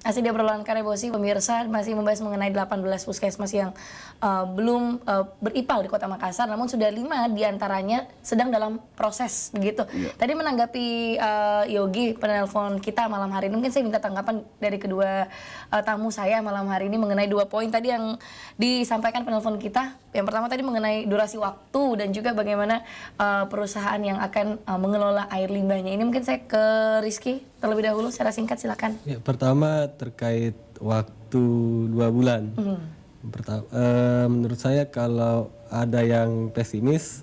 Masih di obrolan Karebosi, pemirsa masih membahas mengenai 18 puskesmas yang belum berIPAL di Kota Makassar, namun sudah 5 diantaranya sedang dalam proses begitu. Tadi menanggapi Yogi penelpon kita malam hari ini, mungkin saya minta tanggapan dari kedua tamu saya malam hari ini mengenai 2 poin tadi yang disampaikan penelpon kita. Yang pertama tadi mengenai durasi waktu dan juga bagaimana perusahaan yang akan mengelola air limbahnya. Ini mungkin saya ke Rizky terlebih dahulu secara singkat, silakan. Ya, pertama terkait waktu 2 bulan. Menurut saya kalau ada yang pesimis,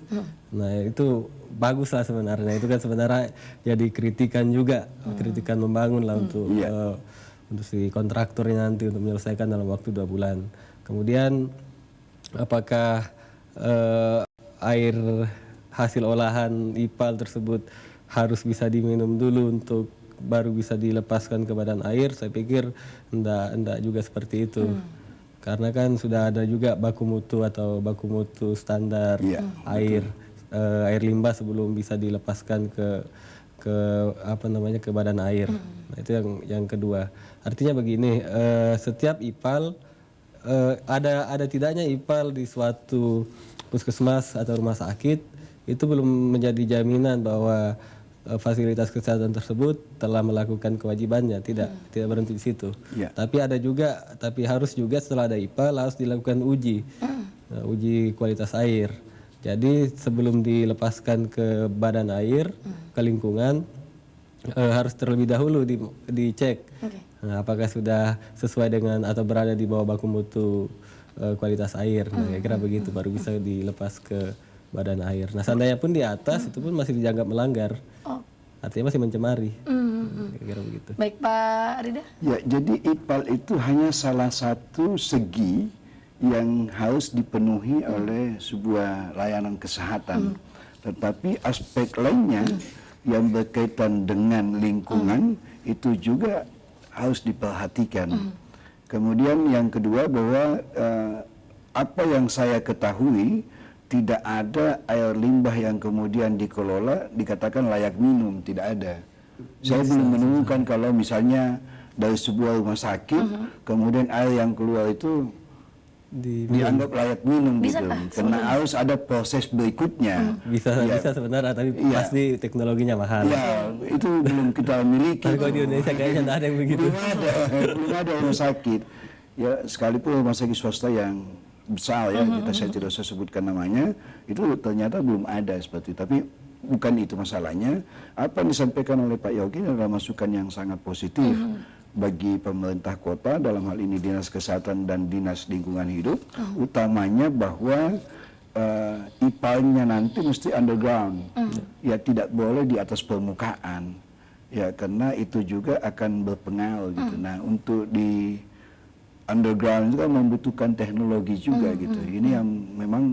nah itu bagus lah sebenarnya. Itu kan sebenarnya jadi kritikan juga, kritikan membangun lah untuk si kontraktornya nanti untuk menyelesaikan dalam waktu 2 bulan. Kemudian apakah air hasil olahan IPAL tersebut harus bisa diminum dulu untuk baru bisa dilepaskan ke badan air? Saya pikir enggak juga seperti itu. Karena kan sudah ada juga baku mutu atau baku mutu standar air limbah sebelum bisa dilepaskan ke ke badan air. Nah, itu yang kedua. Artinya begini, setiap IPAL ada tidaknya IPAL di suatu puskesmas atau rumah sakit itu belum menjadi jaminan bahwa fasilitas kesehatan tersebut telah melakukan kewajibannya, tidak berhenti di situ. Tapi harus juga setelah ada IPAL harus dilakukan uji kualitas air. Jadi sebelum dilepaskan ke badan air, ke lingkungan, harus terlebih dahulu dicek apakah sudah sesuai dengan atau berada di bawah baku mutu kualitas air. Nah, kira-kira begitu baru bisa dilepas ke badan air. Nah, seandainya pun di atas itu pun masih dianggap melanggar. Artinya masih mencemari. Kira-kira begitu. Baik, Pak Rida. Ya, jadi IPAL itu hanya salah satu segi yang harus dipenuhi oleh sebuah layanan kesehatan. Tetapi aspek lainnya yang berkaitan dengan lingkungan itu juga harus diperhatikan. Kemudian yang kedua bahwa apa yang saya ketahui, tidak ada air limbah yang kemudian dikelola dikatakan layak minum, tidak ada. Saya belum menemukan kalau misalnya dari sebuah rumah sakit kemudian air yang keluar itu dianggap layak minum gitu. Karena harus ada proses berikutnya. Bisa sebenarnya, tapi pasti teknologinya mahal. Ya, itu belum kita miliki. Tapi kalau di Indonesia kayaknya tidak ada yang begitu. Belum ada rumah sakit. Ya, sekalipun rumah sakit swasta yang besar ya, saya tidak usah sebutkan namanya, itu ternyata belum ada seperti itu. Tapi bukan itu masalahnya. Apa yang disampaikan oleh Pak Yogi adalah masukan yang sangat positif bagi pemerintah kota, dalam hal ini Dinas Kesehatan dan Dinas Lingkungan Hidup, utamanya bahwa IPAL-nya nanti mesti underground, ya tidak boleh di atas permukaan, ya karena itu juga akan berpengaruh gitu. Nah, untuk di underground itu kan membutuhkan teknologi juga gitu. Ini yang memang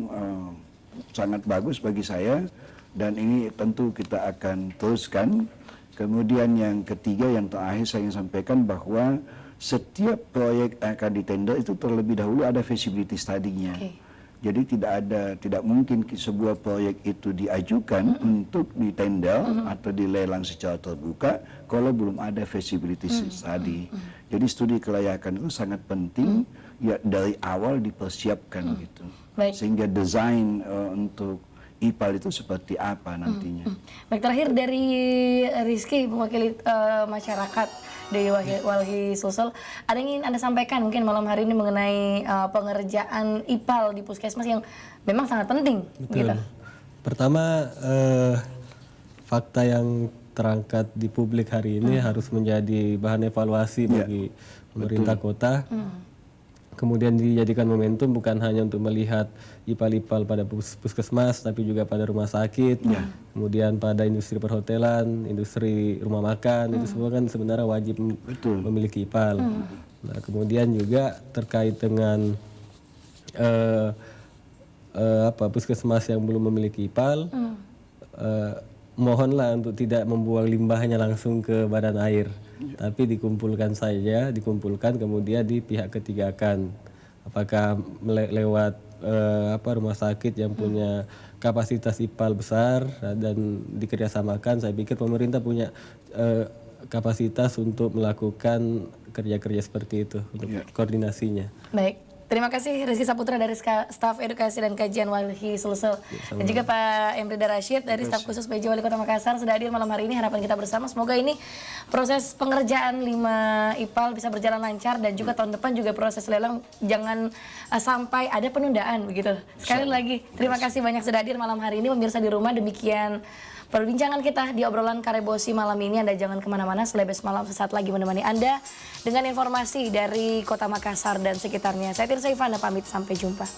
sangat bagus bagi saya dan ini tentu kita akan teruskan. Kemudian yang ketiga, yang terakhir saya ingin sampaikan bahwa setiap proyek akan ditender itu terlebih dahulu ada feasibility study-nya. Jadi tidak mungkin sebuah proyek itu diajukan untuk ditender atau dilelang secara terbuka kalau belum ada feasibility study. Jadi studi kelayakan itu sangat penting ya dari awal dipersiapkan gitu. Sehingga desain untuk IPAL itu seperti apa nantinya. Baik, terakhir dari Rizky, mewakili masyarakat dari Walhi Sulsel, ada yang ingin Anda sampaikan mungkin malam hari ini mengenai pengerjaan IPAL di puskesmas yang memang sangat penting. Betul. Gitu. Pertama, fakta yang terangkat di publik hari ini harus menjadi bahan evaluasi bagi pemerintah kota. Kemudian dijadikan momentum bukan hanya untuk melihat IPAL-IPAL pada puskesmas, tapi juga pada rumah sakit, kemudian pada industri perhotelan, industri rumah makan, itu semua kan sebenarnya wajib memiliki IPAL. Nah, kemudian juga terkait dengan puskesmas yang belum memiliki IPAL, mohonlah untuk tidak membuang limbahnya langsung ke badan air, tapi dikumpulkan kemudian di pihak ketiga kan, apakah lewat rumah sakit yang punya kapasitas IPAL besar dan dikerjasamakan. Saya pikir pemerintah punya kapasitas untuk melakukan kerja-kerja seperti itu untuk koordinasinya. Baik. Terima kasih Rizky Saputra dari Staf Edukasi dan Kajian Walhi Sulsel. Dan juga Pak Emrida Rashid dari Staf Khusus PJ Wali Kota Makassar sudah hadir malam hari ini. Harapan kita bersama semoga ini proses pengerjaan 5 IPAL bisa berjalan lancar dan juga tahun depan juga proses lelang jangan sampai ada penundaan begitu. Sekali lagi terima kasih banyak sudah hadir malam hari ini pemirsa di rumah. Demikian perbincangan kita di obrolan Karebosi malam ini. Anda jangan kemana-mana, Selebes Malam sesaat lagi menemani Anda dengan informasi dari Kota Makassar dan sekitarnya. Saya Tirsa Ivana pamit, sampai jumpa.